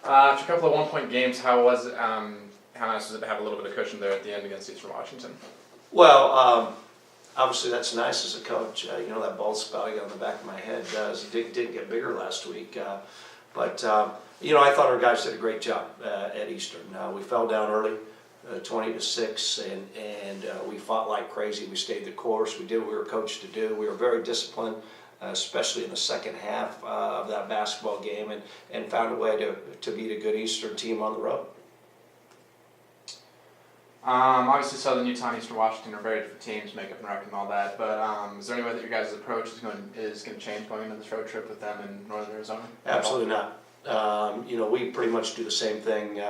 After a couple of one-point games, how was it? How nice was it to have a little bit of cushion there at the end against Eastern Washington? Well, obviously that's nice as a coach. That bald spouting on the back of my head did get bigger last week. But I thought our guys did a great job at Eastern. We fell down early, 20-6, and we fought like crazy. We stayed the course. We did what we were coached to do. We were very disciplined, especially in the second half of that basketball game, and found a way to beat a good Eastern team on the road. Obviously, Southern Utah and Eastern Washington are very different teams, makeup and record and all that. But is there any way that your guys' approach is going to change going into this road trip with them in Northern Arizona? Absolutely not. We pretty much do the same thing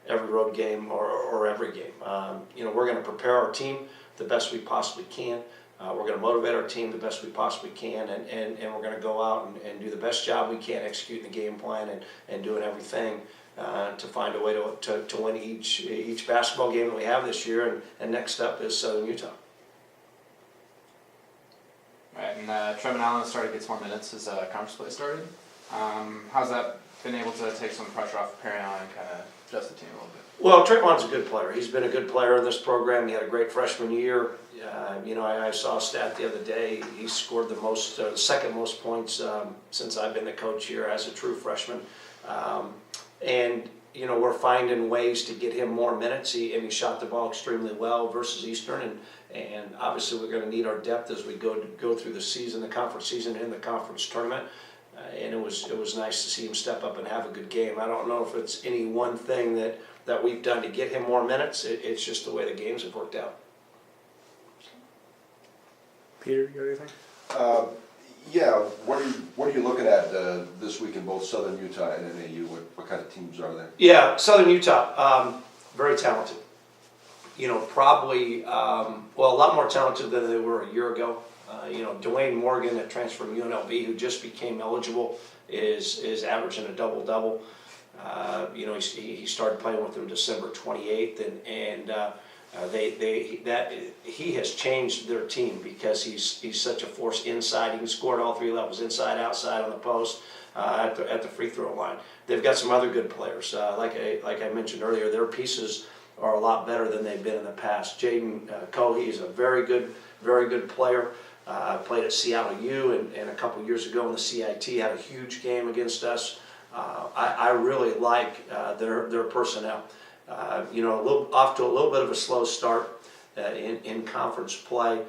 every road game or every game. We're going to prepare our team the best we possibly can. We're going to motivate our team the best we possibly can, and we're going to go out and do the best job we can executing the game plan and doing everything to find a way to win each basketball game that we have this year, and next up is Southern Utah. Right, and Trevin Allen has started to get some more minutes as conference play started. How's that been able to take some pressure off of Perry Allen and kind of adjust the team a little bit? Well, Trayvon's a good player. He's been a good player in this program. He had a great freshman year. I saw a stat the other day. He scored the second most points since I've been the coach here as a true freshman. We're finding ways to get him more minutes. He shot the ball extremely well versus Eastern, and obviously we're going to need our depth as we go through the season, the conference season, and the conference tournament. And it was nice to see him step up and have a good game. I don't know if it's any one thing that we've done to get him more minutes. It's just the way the games have worked out. Peter, you got anything? Yeah. What are you looking at this week in both Southern Utah and NAU? What kind of teams are there? Yeah, Southern Utah, very talented. Probably a lot more talented than they were a year ago. Dwayne Morgan, a transfer from UNLV, who just became eligible, is averaging a double-double. He started playing with them December 28th, and he has changed their team because he's such a force inside. He can score at all three levels, inside, outside, on the post, at the free throw line. They've got some other good players. Like I mentioned earlier, their pieces are a lot better than they've been in the past. Jaden Cohey is a very good player. Played at Seattle U and a couple years ago in the CIT, had a huge game against us. I really like their personnel. Off to a little bit of a slow start in conference play,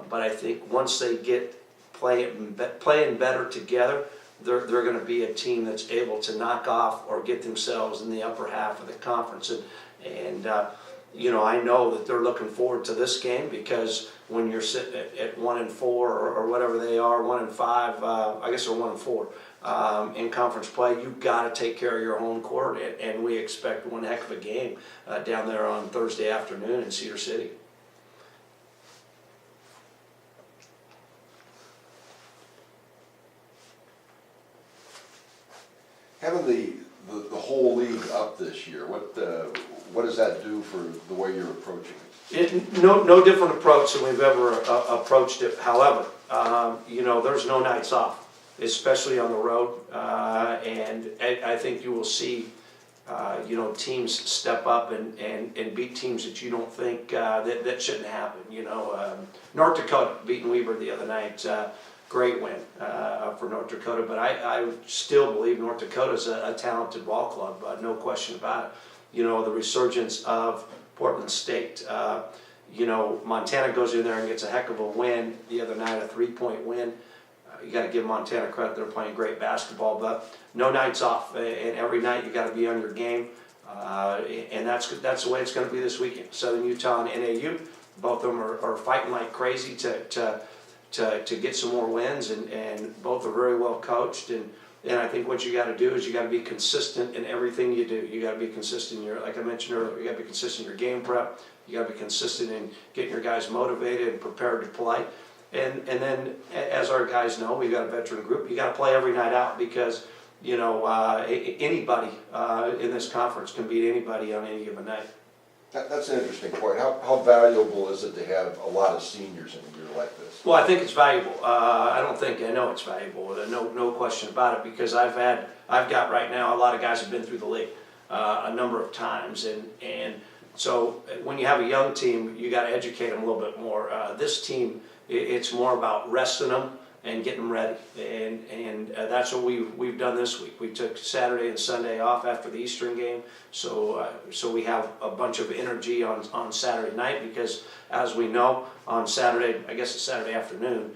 but I think once they get playing better together, they're going to be a team that's able to knock off or get themselves in the upper half of the conference. And I know that they're looking forward to this game because when you're sitting at 1-4 or whatever they are, 1-5, I guess they're 1-4 in conference play, you've got to take care of your home court, and we expect one heck of a game down there on Thursday afternoon in Cedar City. Having the whole league up this year, what does that do for the way you're approaching it? No different approach than we've ever approached it. However, there's no nights off, especially on the road, and I think you will see teams step up and beat teams that you don't think that shouldn't happen. North Dakota beating Weber the other night. Great win for North Dakota, but I still believe North Dakota is a talented ball club, no question about it. The resurgence of Portland State. Montana goes in there and gets a heck of a win the other night, a 3-point win. You got to give Montana credit; they're playing great basketball, but no nights off, and every night you got to be on your game, and that's the way it's going to be this weekend. Southern Utah and NAU, both of them are fighting like crazy to get some more wins, and both are very well coached, and I think what you got to do is you got to be consistent in everything you do. You got to be consistent in like I mentioned earlier, you got to be consistent in your game prep. You got to be consistent in getting your guys motivated and prepared to play. And then, as our guys know, we've got a veteran group. You got to play every night out because anybody in this conference can beat anybody on any given night. That's an interesting point. How valuable is it to have a lot of seniors in a year like this? Well, I think it's valuable. I know it's valuable. No question about it, because I've got right now a lot of guys who've been through the league a number of times, and so when you have a young team, you got to educate them a little bit more. This team, it's more about resting them and getting them ready, and that's what we've done this week. We took Saturday and Sunday off after the Eastern game, so we have a bunch of energy on Saturday night, because as we know, on Saturday, I guess it's Saturday afternoon,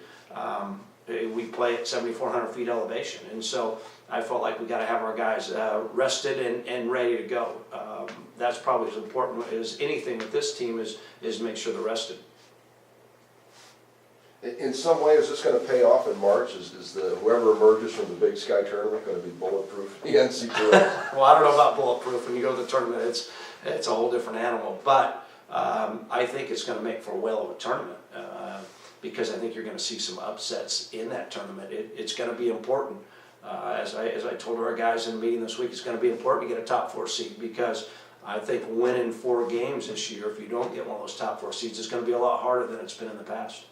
we play at 7,400 feet elevation, and so I felt like we got to have our guys rested and ready to go. That's probably as important as anything with this team is make sure they're rested. In some way, is this going to pay off in March? Is whoever emerges from the Big Sky tournament going to be bulletproof in the NCAA? Well, I don't know about bulletproof. When you go to the tournament, it's a whole different animal. But I think it's going to make for a whale of a tournament, because I think you're going to see some upsets in that tournament. It's going to be important. As I told our guys in a meeting this week, it's going to be important to get a top 4 seed, because I think winning 4 games this year, if you don't get one of those top 4 seeds, it's going to be a lot harder than it's been in the past.